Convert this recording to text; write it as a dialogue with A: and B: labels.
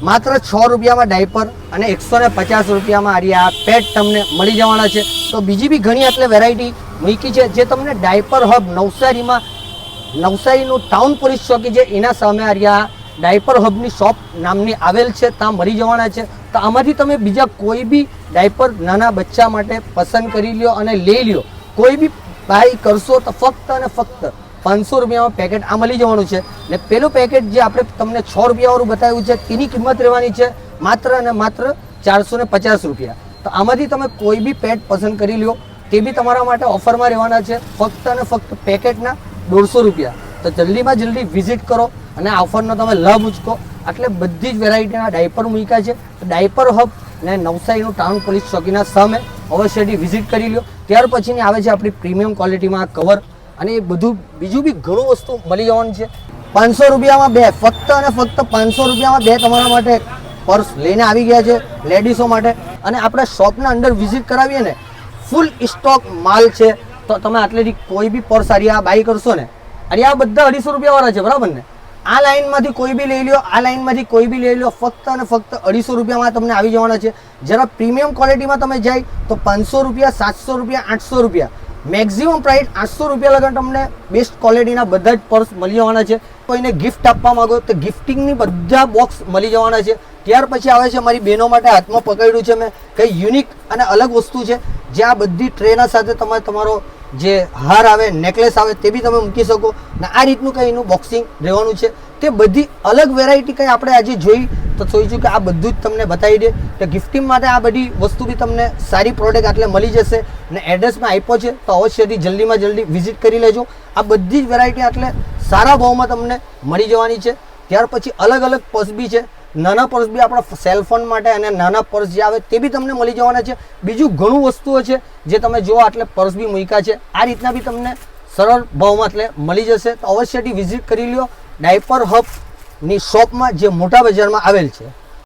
A: માત્ર 6 રૂપિયામાં ડાયપર અને 150 રૂપિયામાં આ પેડ તમને મળી જવાના છે. તો બીજી બી ઘણી એટલે વેરાયટી મૂકી છે જે તમને ડાયપર હબ નવસારીનું ટાઉન પોલીસ ચોકી છે એના સામે આ ડાયપર હબની શોપ નામની આવેલ છે, ત્યાં મળી જવાના છે. તો આમાંથી તમે બીજા કોઈ બી ડાયપર નાના બચ્ચા માટે પસંદ કરી લ્યો અને લઈ લ્યો. કોઈ બી બાય કરશો તો ફક્ત અને ફક્ત 500 રૂપિયામાં પેકેટ આ મળી જવાનું છે. ને પેલું પેકેટ જે આપણે તમને 6 રૂપિયાવાળું બતાવ્યું છે તેની કિંમત રહેવાની છે માત્ર અને માત્ર 450 રૂપિયા. તો આમાંથી તમે કોઈ બી પેડ પસંદ કરી લ્યો, તે બી તમારા માટે ઓફરમાં રહેવાના છે ફક્ત અને ફક્ત પેકેટના 150 રૂપિયા. તો જલ્દીમાં જલ્દી વિઝિટ કરો અને આ ઓફરનો તમે લાભ ઉચકો. એટલે બધી જ વેરાયટીના ડાયપર મૂક્યા છે. ડાયપર હબ ને નવસારીનું ટાઉન પોલીસ ચોકીના સામે અવશ્યથી વિઝિટ કરી લો. ત્યાર પછીની આવે છે આપણી પ્રીમિયમ ક્વોલિટીમાં કવર અને એ બધું બીજું બી ઘણું વસ્તુ મળી જવાનું છે. 500 રૂપિયામાં બે, ફક્ત અને ફક્ત 500 રૂપિયામાં બે તમારા માટે પર્સ લઈને આવી ગયા છે લેડીઝો માટે. અને આપણા શોપના અંદર વિઝિટ કરાવીએ ને ફૂલ સ્ટોક માલ છે. તો તમે આટલેથી કોઈ બી પર્સ આ બાય કરશો ને આ બધા 250 રૂપિયાવાળા છે, બરાબર ને? આ લાઈનમાંથી કોઈ બી લઈ લો, આ લાઈનમાંથી કોઈ બી લઈ લો, ફક્ત અને ફક્ત 250 રૂપિયામાં તમને આવી જવાના છે. જરા પ્રીમિયમ ક્વોલિટીમાં તમે જાય તો 500 રૂપિયા, 700 રૂપિયા, 800 રૂપિયા, મેક્સિમમ પ્રાઇસ 800 રૂપિયા લગન તમને બેસ્ટ ક્વોલિટીના બધા જ પર્સ મળી જવાના છે. કોઈને ગિફ્ટ આપવા માંગો તો ગિફ્ટિંગની બધા બોક્સ મળી જવાના છે. ત્યાર પછી આવે છે મારી બહેનો માટે હાથમાં પકડ્યું છે મેં કંઈ યુનિક અને અલગ વસ્તુ છે જે આ બધી ટ્રેના સાથે તમે તમારો જે હાર આવે, નેકલેસ આવે તે બી તમે મૂકી શકો. ને આ રીતનું કંઈ એનું બોક્સિંગ રહેવાનું છે. તે બધી અલગ વેરાયટી કંઈ આપણે આજે જોઈ તો જોઈશું કે આ બધું જ તમને બતાવી દે. તો ગિફ્ટિંગ માટે આ બધી વસ્તુ બી તમને સારી પ્રોડક્ટ એટલે મળી જશે. ને એડ્રેસમાં આપ્યો છે તો અવશ્યથી જલ્દીમાં જલ્દી વિઝિટ કરી લેજો. આ બધી જ વેરાયટી એટલે સારા ભાવમાં તમને મળી જવાની છે. ત્યાર પછી અલગ અલગ પર્સ બી છે. નાના પર્સ બી આપણા સેલફોન માટે અને નાના પર્સ જે આવે તે બી તમને મળી જવાના છે. બીજું ઘણું વસ્તુઓ છે જે તમે જોવો એટલે પર્સ બી મૂક્યા છે. આ રીતના બી તમને સરળ ભાવમાં એટલે મળી જશે. તો અવશ્યથી વિઝિટ કરી લ્યો ડાયપર હબની શોપમાં જે મોટા બજારમાં આવેલ છે.